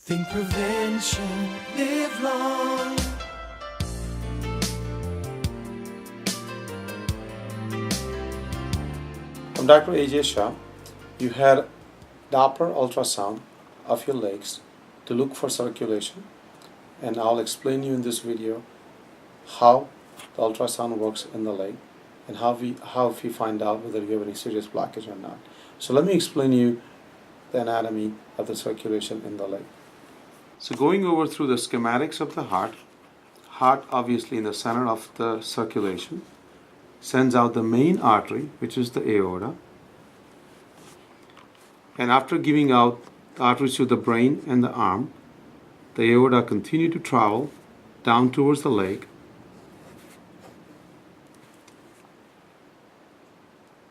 Think prevention, live long. I'm Dr. A.J. Shah. You had Doppler ultrasound of your legs to look for circulation, and I'll explain you in this video how the ultrasound works in the leg and how we find out whether you have any serious blockage or not. So let me explain you the anatomy of the circulation in the leg. So going over through the schematics of the heart obviously in the center of the circulation sends out the main artery, which is the aorta, and after giving out the arteries to the brain and the arm, the aorta continue to travel down towards the leg,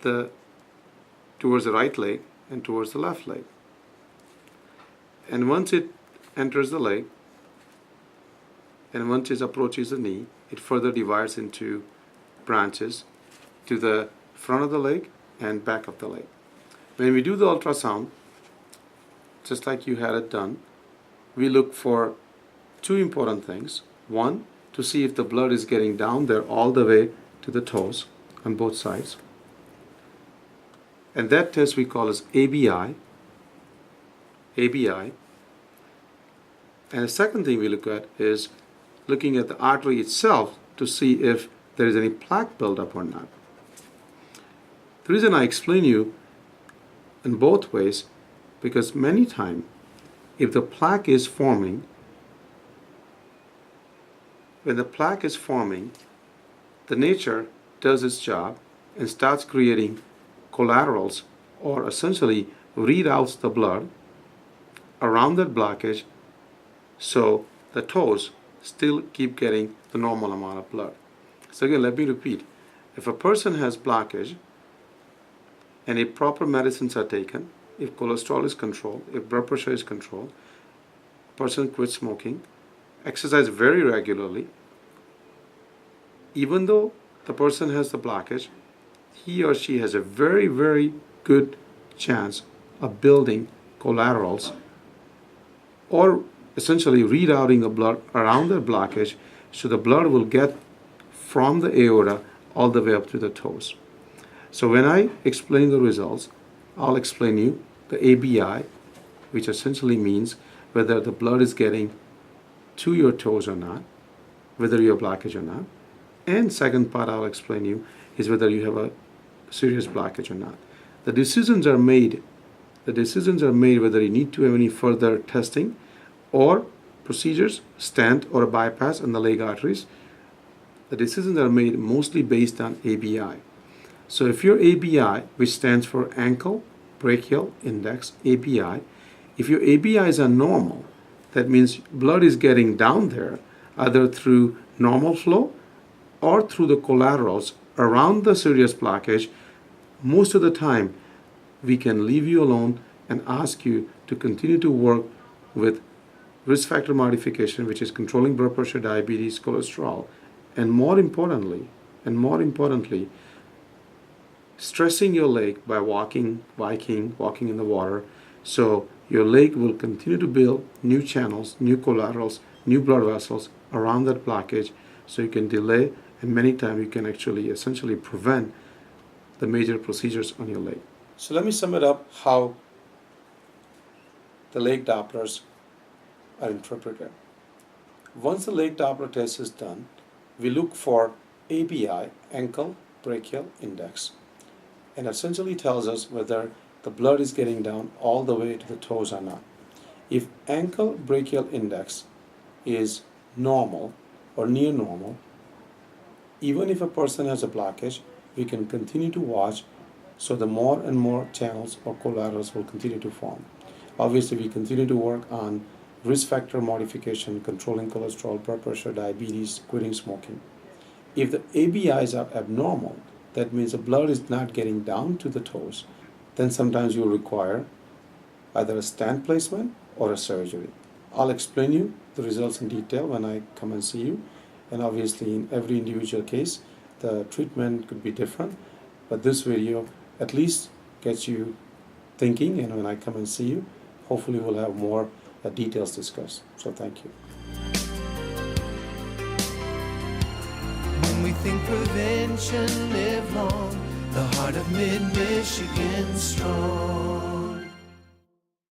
towards the right leg and towards the left leg. And once it enters the leg and once it approaches the knee, it further divides into branches to the front of the leg and back of the leg. When we do the ultrasound, just like you had it done, we look for two important things. One, to see if the blood is getting down there all the way to the toes on both sides. And that test we call as ABI. And the second thing we look at is looking at the artery itself to see if there is any plaque buildup or not. The reason I explain you in both ways, because many times if the plaque is forming, when the plaque is forming, the nature does its job and starts creating collaterals, or essentially reroutes the blood around that blockage, so the toes still keep getting the normal amount of blood. So again, let me repeat. If a person has blockage and if proper medicines are taken, if cholesterol is controlled, if blood pressure is controlled, a person quits smoking, exercise very regularly, even though the person has the blockage, he or she has a very, very good chance of building collaterals or essentially rerouting the blood around the blockage, so the blood will get from the aorta all the way up to the toes. So when I explain the results, I'll explain you the ABI, which essentially means whether the blood is getting to your toes or not, whether you have blockage or not. And second part I'll explain you is whether you have a serious blockage or not. The decisions are made whether you need to have any further testing or procedures, stent or a bypass in the leg arteries. The decisions are made mostly based on ABI. So if your ABI, which stands for ankle brachial index, ABI, if your ABIs are normal, that means blood is getting down there either through normal flow or through the collaterals around the serious blockage, most of the time we can leave you alone and ask you to continue to work with risk factor modification, which is controlling blood pressure, diabetes, cholesterol, and more importantly, stressing your leg by walking in the water, so your leg will continue to build new channels, new collaterals, new blood vessels around that blockage, so you can delay, and many times you can actually essentially prevent the major procedures on your leg. So let me sum it up how the leg Dopplers are interpreted. Once the leg Doppler test is done, we look for ABI, ankle brachial index, and essentially tells us whether the blood is getting down all the way to the toes or not. If ankle brachial index is normal or near normal, even if a person has a blockage, we can continue to watch, so the more and more channels or collaterals will continue to form. Obviously, we continue to work on risk factor modification, controlling cholesterol, blood pressure, diabetes, quitting smoking. If the ABIs are abnormal, that means the blood is not getting down to the toes, then sometimes you'll require either a stent placement or a surgery. I'll explain you the results in detail when I come and see you, and obviously in every individual case the treatment could be different, but this video at least gets you thinking, and when I come and see you, hopefully we'll have more details discussed. So thank you. When we think prevention, live long. The heart of mid-Michigan strong.